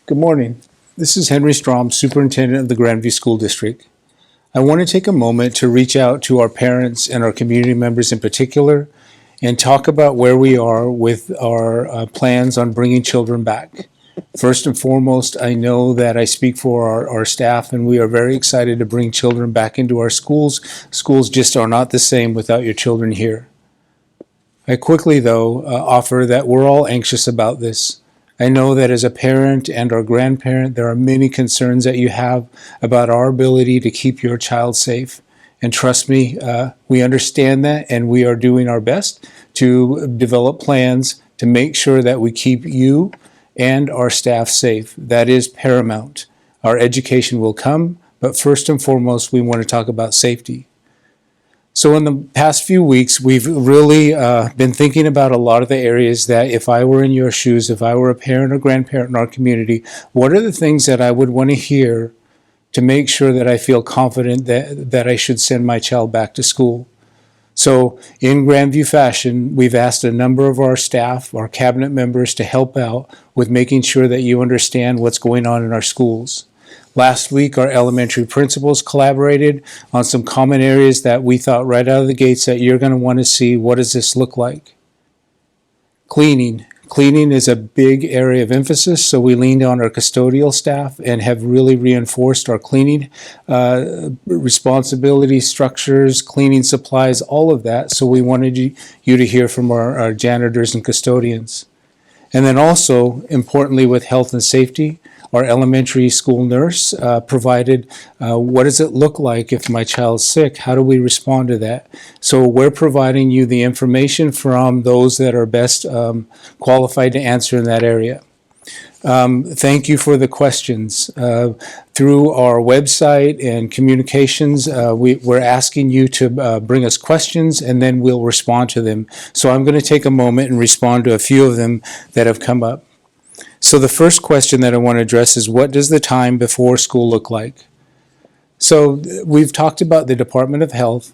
Good morning. This is Henry Strom, Superintendent of the Grandview School District. I want to take a moment to reach out to our parents and our community members in particular and talk about where we are with our plans on bringing children back. First and foremost, I know that I speak for our staff, and we are very excited to bring children back into our schools. Schools just are not the same without your children here. I quickly, though, offer that we're all anxious about this. I know that as a parent and our grandparent, there are many concerns that you have about our ability to keep your child safe. And trust me, we understand that, and we are doing our best to develop plans to make sure that we keep you and our staff safe. That is paramount. Our education will come, but first and foremost, we want to talk about safety. So in the past few weeks, we've really been thinking about a lot of the areas that if I were in your shoes, if I were a parent or grandparent in our community, what are the things that I would want to hear to make sure that I feel confident that I should send my child back to school? So in Grandview fashion, we've asked a number of our staff, our cabinet members, to help out with making sure that you understand what's going on in our schools. Last week, our elementary principals collaborated on some common areas that we thought right out of the gates that you're going to want to see. What does this look like? Cleaning. Cleaning is a big area of emphasis, so we leaned on our custodial staff and have really reinforced our cleaning responsibility, structures, cleaning supplies, all of that. So we wanted you to hear from our janitors and custodians. And then also, importantly, with health and safety, our elementary school nurse provided what does it look like if my child's sick? How do we respond to that? So we're providing you the information from those that are best qualified to answer in that area. Thank you for the questions. Through our website and communications, we're asking you to bring us questions, and then we'll respond to them. So I'm going to take a moment and respond to a few of them that have come up. So the first question that I want to address is, what does the time before school look like? So we've talked about the Department of Health,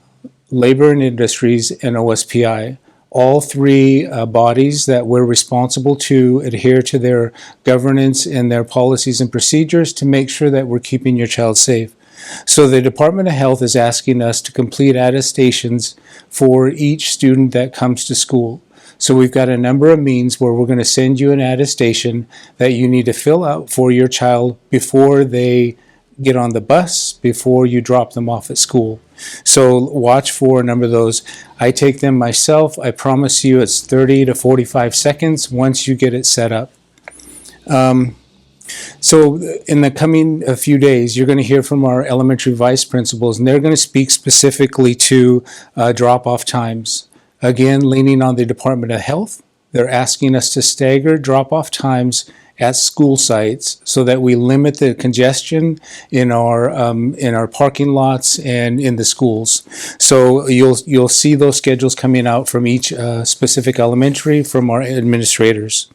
Labor and Industries, and OSPI, all three bodies that we're responsible to adhere to their governance and their policies and procedures to make sure that we're keeping your child safe. So the Department of Health is asking us to complete attestations for each student that comes to school. So we've got a number of means where we're going to send you an attestation that you need to fill out for your child before they get on the bus, before you drop them off at school. So watch for a number of those. I take them myself. I promise you it's 30 to 45 seconds once you get it set up. So in the coming few days, you're going to hear from our elementary vice principals, and they're going to speak specifically to drop-off times. Again, leaning on the Department of Health, they're asking us to stagger drop-off times at school sites so that we limit the congestion in our parking lots and in the schools. So you'll see those schedules coming out from each specific elementary from our administrators.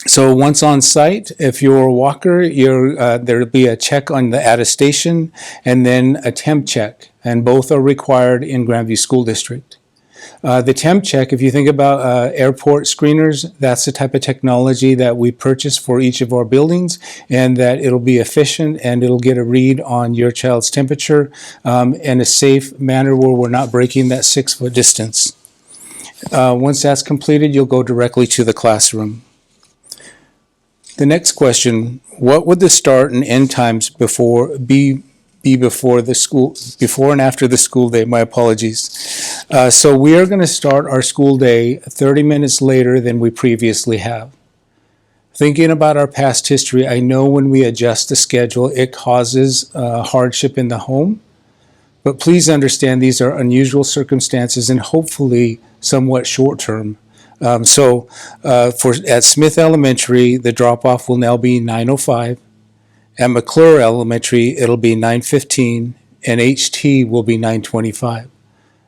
So once on site, if you're a walker, there'll be a check on the attestation and then a temp check, and both are required in Grandview School District. The temp check, if you think about airport screeners, that's the type of technology that we purchase for each of our buildings, and that it'll be efficient and it'll get a read on your child's temperature in a safe manner where we're not breaking that 6-foot distance. Once that's completed, you'll go directly to the classroom. The next question, what would the start and end times before and after the school day? My apologies. So we are going to start our school day 30 minutes later than we previously have. Thinking about our past history, I know when we adjust the schedule, it causes hardship in the home. But please understand these are unusual circumstances and hopefully somewhat short-term. At Smith Elementary, the drop-off will now be 9:05. At McClure Elementary, it'll be 9:15, and HT will be 9:25.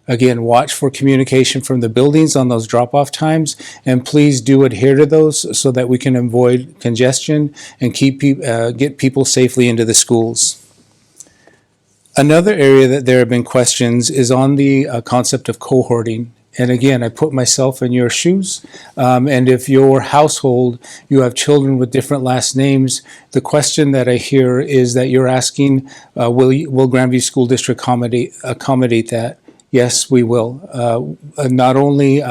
Again, watch for communication from the buildings on those drop-off times, and please do adhere to those so that we can avoid congestion and get people safely into the schools. Another area that there have been questions is on the concept of cohorting. And again, I put myself in your shoes. And if your household, you have children with different last names, the question that I hear is that you're asking, will Grandview School District accommodate that? Yes, we will. Not only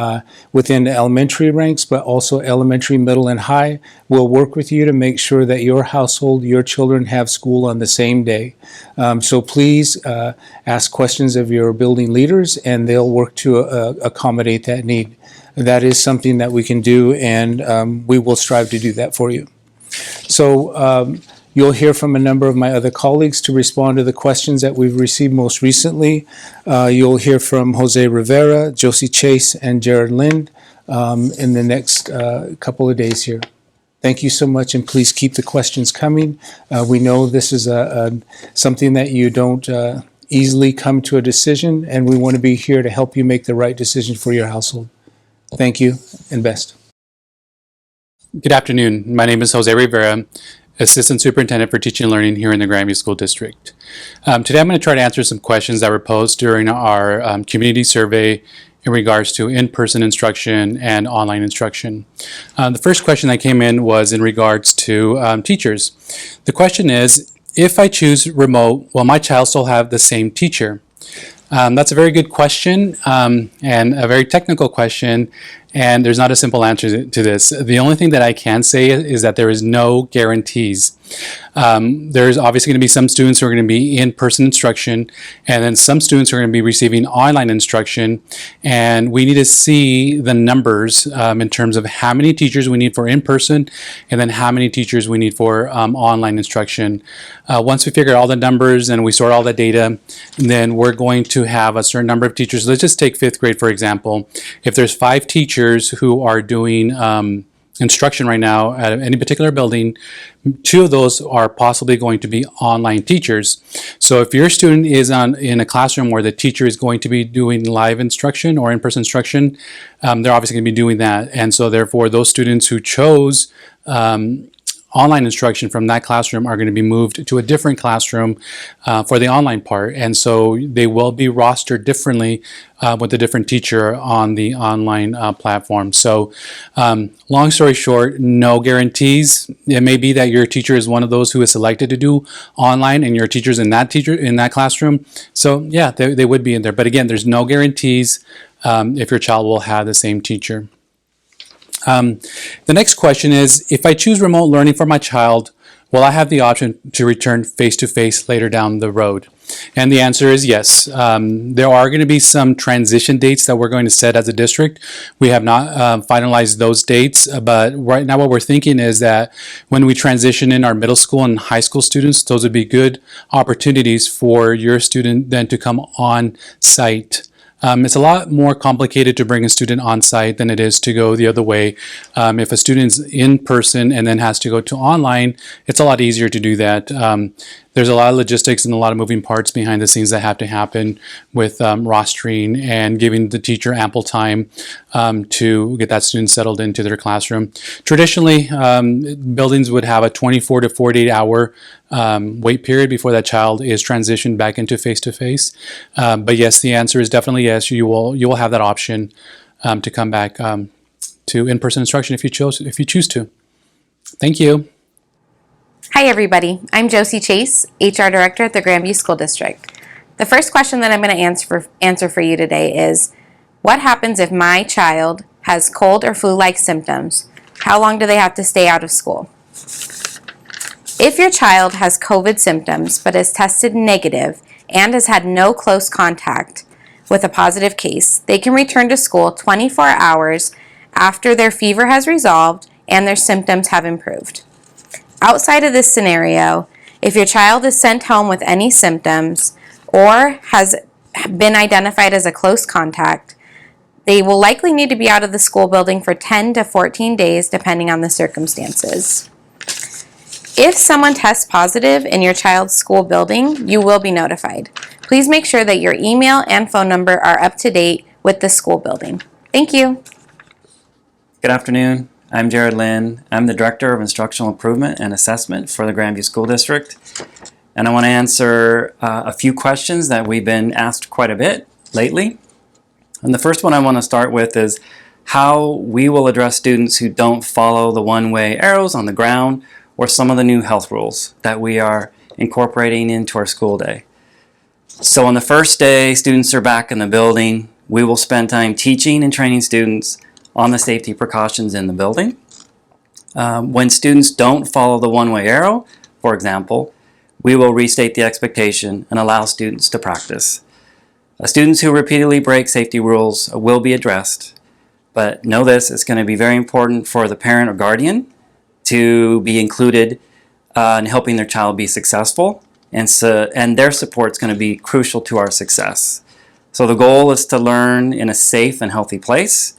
within elementary ranks, but also elementary, middle, and high. We'll work with you to make sure that your household, your children have school on the same day. So please ask questions of your building leaders, and they'll work to accommodate that need. That is something that we can do, and we will strive to do that for you. So you'll hear from a number of my other colleagues to respond to the questions that we've received most recently. You'll hear from Jose Rivera, Josie Chase, and Jared Lind in the next couple of days here. Thank you so much, and please keep the questions coming. We know this is something that you don't easily come to a decision, and we want to be here to help you make the right decision for your household. Thank you, and best. Good afternoon. My name is Jose Rivera, Assistant Superintendent for Teaching and Learning here in the Grandview School District. Today I'm going to try to answer some questions that were posed during our community survey in regards to in-person instruction and online instruction. The first question that came in was in regards to teachers. The question is, if I choose remote, will my child still have the same teacher? That's a very good question and a very technical question, and there's not a simple answer to this. The only thing that I can say is that there is no guarantees. There's obviously going to be some students who are going to be in-person instruction, and then some students who are going to be receiving online instruction, and we need to see the numbers in terms of how many teachers we need for in-person and then how many teachers we need for online instruction. Once we figure out all the numbers and we sort all the data, then we're going to have a certain number of teachers. Let's just take 5th grade, for example. If there's 5 teachers who are doing instruction right now at any particular building, 2 of those are possibly going to be online teachers. So if your student is in a classroom where the teacher is going to be doing live instruction or in-person instruction, they're obviously going to be doing that. And so therefore those students who chose online instruction from that classroom are going to be moved to a different classroom for the online part. And so they will be rostered differently with a different teacher on the online platform. So long story short, no guarantees. It may be that your teacher is one of those who is selected to do online and your teacher's in that classroom. So yeah, they would be in there. But again, there's no guarantees if your child will have the same teacher. The next question is, if I choose remote learning for my child, will I have the option to return face-to-face later down the road? And the answer is yes. There are going to be some transition dates that we're going to set as a district. We have not finalized those dates, but right now what we're thinking is that when we transition in our middle school and high school students, those would be good opportunities for your student then to come on site. It's a lot more complicated to bring a student on site than it is to go the other way. If a student's in person and then has to go to online, it's a lot easier to do that. There's a lot of logistics and a lot of moving parts behind the scenes that have to happen with rostering and giving the teacher ample time to get that student settled into their classroom. Traditionally, buildings would have a 24 to 48 hour wait period before that child is transitioned back into face-to-face. But yes, the answer is definitely yes. You will have that option to come back to in-person instruction if you choose to. Thank you. Hi everybody, I'm Josie Chase, HR Director at the Grandview School District. The first question that I'm going to answer for you today is, what happens if my child has cold or flu-like symptoms? How long do they have to stay out of school? If your child has COVID symptoms but is tested negative and has had no close contact with a positive case, they can return to school 24 hours after their fever has resolved and their symptoms have improved. Outside of this scenario, if your child is sent home with any symptoms or has been identified as a close contact, they will likely need to be out of the school building for 10 to 14 days depending on the circumstances. If someone tests positive in your child's school building, you will be notified. Please make sure that your email and phone number are up to date with the school building. Thank you. Good afternoon. I'm Jared Lind. I'm the Director of Instructional Improvement and Assessment for the Grandview School District. And I want to answer a few questions that we've been asked quite a bit lately. And the first one I want to start with is how we will address students who don't follow the one-way arrows on the ground or some of the new health rules that we are incorporating into our school day. So on the first day, students are back in the building. We will spend time teaching and training students on the safety precautions in the building. When students don't follow the one-way arrow, for example, we will restate the expectation and allow students to practice. Students who repeatedly break safety rules will be addressed, but know this, it's going to be very important for the parent or guardian to be included in helping their child be successful, and their support is going to be crucial to our success. So the goal is to learn in a safe and healthy place.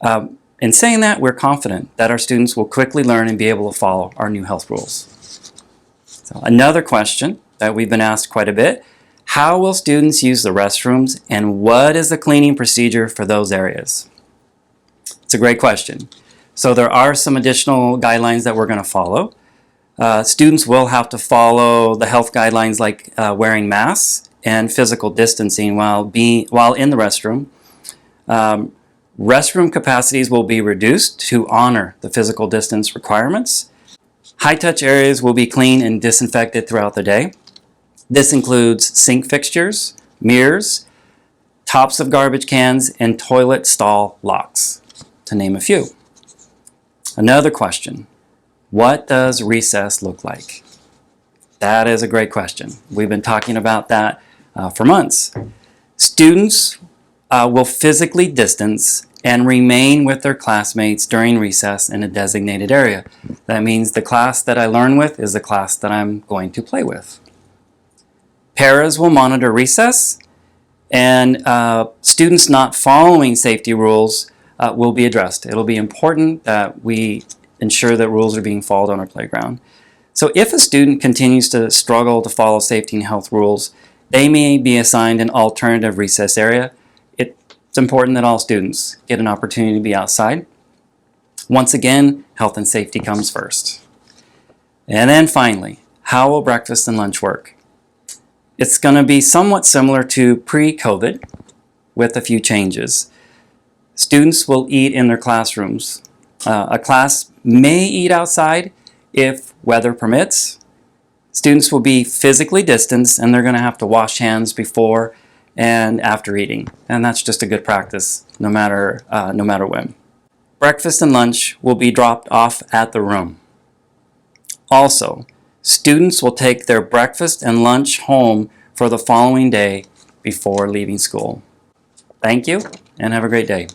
In saying that, we're confident that our students will quickly learn and be able to follow our new health rules. So another question that we've been asked quite a bit, how will students use the restrooms and what is the cleaning procedure for those areas? It's a great question. So there are some additional guidelines that we're going to follow. Students will have to follow the health guidelines like wearing masks and physical distancing while in the restroom. Restroom capacities will be reduced to honor the physical distance requirements. High-touch areas will be cleaned and disinfected throughout the day. This includes sink fixtures, mirrors, tops of garbage cans, and toilet stall locks, to name a few. Another question, what does recess look like? That is a great question. We've been talking about that for months. Students will physically distance and remain with their classmates during recess in a designated area. That means the class that I learn with is the class that I'm going to play with. Paras will monitor recess, and students not following safety rules will be addressed. It'll be important that we ensure that rules are being followed on our playground. So if a student continues to struggle to follow safety and health rules, they may be assigned an alternative recess area. It's important that all students get an opportunity to be outside. Once again, health and safety comes first. And then finally, how will breakfast and lunch work? It's going to be somewhat similar to pre-COVID with a few changes. Students will eat in their classrooms. A class may eat outside if weather permits. Students will be physically distanced and they're going to have to wash hands before and after eating. And that's just a good practice no matter when. Breakfast and lunch will be dropped off at the room. Also, students will take their breakfast and lunch home for the following day before leaving school. Thank you and have a great day.